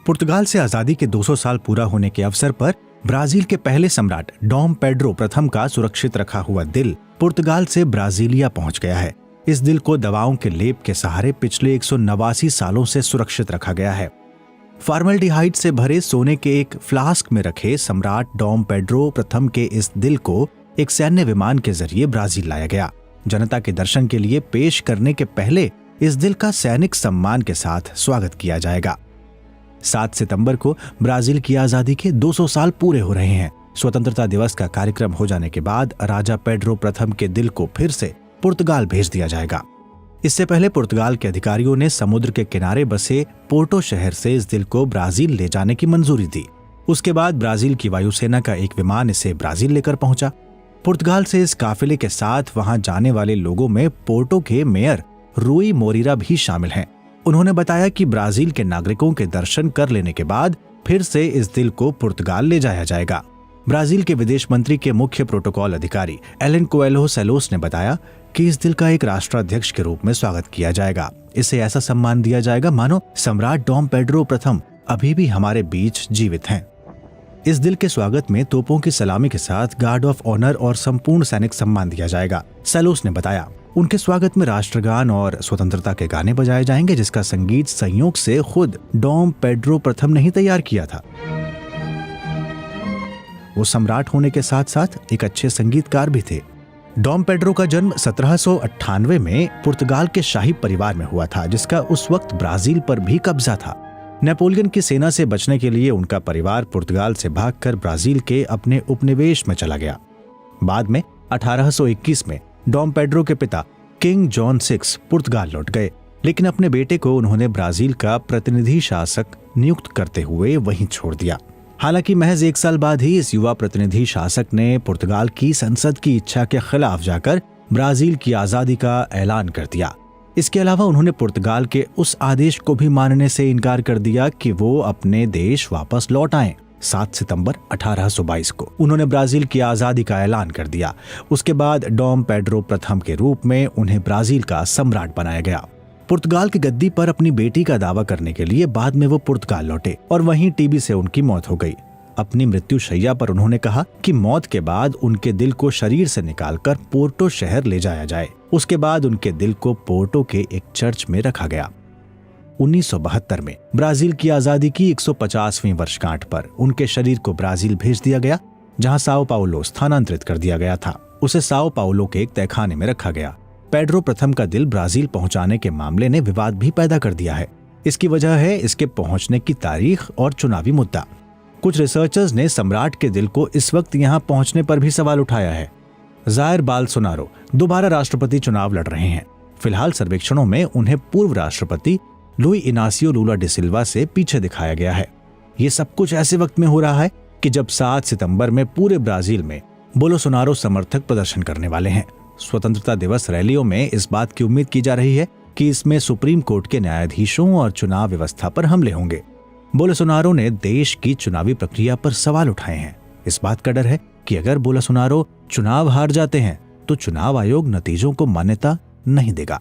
पुर्तगाल से आजादी के 200 साल पूरा होने के अवसर पर ब्राजील के पहले सम्राट डॉम पेड्रो प्रथम का सुरक्षित रखा हुआ दिल पुर्तगाल से ब्राजीलिया पहुंच गया है। इस दिल को दवाओं के लेप के सहारे पिछले 189 सालों से सुरक्षित रखा गया है। फॉर्मल्डिहाइड से भरे सोने के एक फ्लास्क में रखे सम्राट डॉम पेड्रो प्रथम के इस दिल को एक सैन्य विमान के जरिए ब्राजील लाया गया। जनता के दर्शन के लिए पेश करने के पहले इस दिल का सैनिक सम्मान के साथ स्वागत किया जाएगा। 7 सितंबर को ब्राजील की आजादी के 200 साल पूरे हो रहे हैं। स्वतंत्रता दिवस का कार्यक्रम हो जाने के बाद राजा पेड्रो प्रथम के दिल को फिर से पुर्तगाल भेज दिया जाएगा। इससे पहले पुर्तगाल के अधिकारियों ने समुद्र के किनारे बसे पोर्टो शहर से इस दिल को ब्राजील ले जाने की मंजूरी दी। उसके बाद ब्राजील की वायुसेना का एक विमान इसे ब्राजील लेकर पहुंचा। पुर्तगाल से इस काफिले के साथ वहां जाने वाले लोगों में पोर्टो के मेयर रूई मोरीरा भी शामिल हैं। उन्होंने बताया कि ब्राजील के नागरिकों के दर्शन कर लेने के बाद फिर से इस दिल को पुर्तगाल ले जाया जाएगा। ब्राजील के विदेश मंत्री के मुख्य प्रोटोकॉल अधिकारी एलन कोएल्हो सेलोस ने बताया कि इस दिल का एक राष्ट्राध्यक्ष के रूप में स्वागत किया जाएगा। इसे ऐसा सम्मान दिया जाएगा मानो सम्राट डॉम पेड्रो प्रथम अभी भी हमारे बीच जीवित हैं। इस दिल के स्वागत में तोपों की सलामी के साथ गार्ड ऑफ ऑनर और संपूर्ण सैनिक सम्मान दिया जाएगा। सेलोस ने बताया उनके स्वागत में राष्ट्रगान और स्वतंत्रता के गाने बजाए जाएंगे, जिसका संगीत संयोग से खुद डॉम पेड्रो प्रथम ने ही तैयार किया था। वो सम्राट होने के साथ साथ एक अच्छे संगीतकार भी थे। डॉम पेड्रो का जन्म 1798 में पुर्तगाल के शाही परिवार में हुआ था, जिसका उस वक्त ब्राजील पर भी कब्जा था। नेपोलियन की सेना से बचने के लिए उनका परिवार पुर्तगाल से भागकर ब्राजील के अपने उपनिवेश में चला गया। बाद में 1821 में डॉम पेड्रो के पिता किंग जॉन 6 पुर्तगाल लौट गए, लेकिन अपने बेटे को उन्होंने ब्राजील का प्रतिनिधि शासक नियुक्त करते हुए वहीं छोड़ दिया। हालांकि महज 1 साल बाद ही इस युवा प्रतिनिधि शासक ने पुर्तगाल की संसद की इच्छा के खिलाफ जाकर ब्राजील की आजादी का ऐलान कर दिया। इसके अलावा उन्होंने पुर्तगाल के उस आदेश को भी मानने से इनकार कर दिया कि वो अपने देश वापस लौट आएं। 7 सितंबर 1822 को उन्होंने ब्राजील की आजादी का ऐलान कर दिया। उसके बाद डॉम पेड्रो प्रथम के रूप में उन्हें ब्राजील का सम्राट बनाया गया। पुर्तगाल की गद्दी पर अपनी बेटी का दावा करने के लिए बाद में वो पुर्तगाल लौटे और वहीं टीबी से उनकी मौत हो गई। अपनी मृत्यु शैया पर उन्होंने कहा कि मौत के बाद उनके दिल को शरीर से निकालकर पोर्टो शहर ले जाया जाए। उसके बाद उनके दिल को पोर्टो के एक चर्च में रखा गया। 1972 में ब्राजील की आजादी की 150वीं वर्षगांठ पर उनके शरीर को ब्राजील भेज दिया गया, जहां साओ पाउलो स्थानांतरित कर दिया गया था। उसे साओ पाउलो के एक तहखाने में रखा गया। पेड्रो प्रथम का दिल ब्राजील पहुंचाने के मामले ने विवाद भी पैदा कर दिया है। इसकी वजह है इसके पहुंचने की तारीख और चुनावी मुद्दा। कुछ रिसर्चर्स ने सम्राट के दिल को इस वक्त यहां पहुंचने पर भी सवाल उठाया है। जायर बोल्सोनारो दोबारा राष्ट्रपति चुनाव लड़ रहे हैं। फिलहाल सर्वेक्षणों में उन्हें पूर्व राष्ट्रपति लुई इनासियो लूला डी सिल्वा से पीछे दिखाया गया है। ये सब कुछ ऐसे वक्त में हो रहा है कि जब 7 सितंबर में पूरे ब्राजील में बोल्सोनारो समर्थक प्रदर्शन करने वाले हैं। स्वतंत्रता दिवस रैलियों में इस बात की उम्मीद की जा रही है कि इसमें सुप्रीम कोर्ट के न्यायाधीशों और चुनाव व्यवस्था पर हमले होंगे। बोल्सोनारो ने देश की चुनावी प्रक्रिया पर सवाल उठाए हैं। इस बात का डर है कि अगर बोल्सोनारो चुनाव हार जाते हैं तो चुनाव आयोग नतीजों को मान्यता नहीं देगा।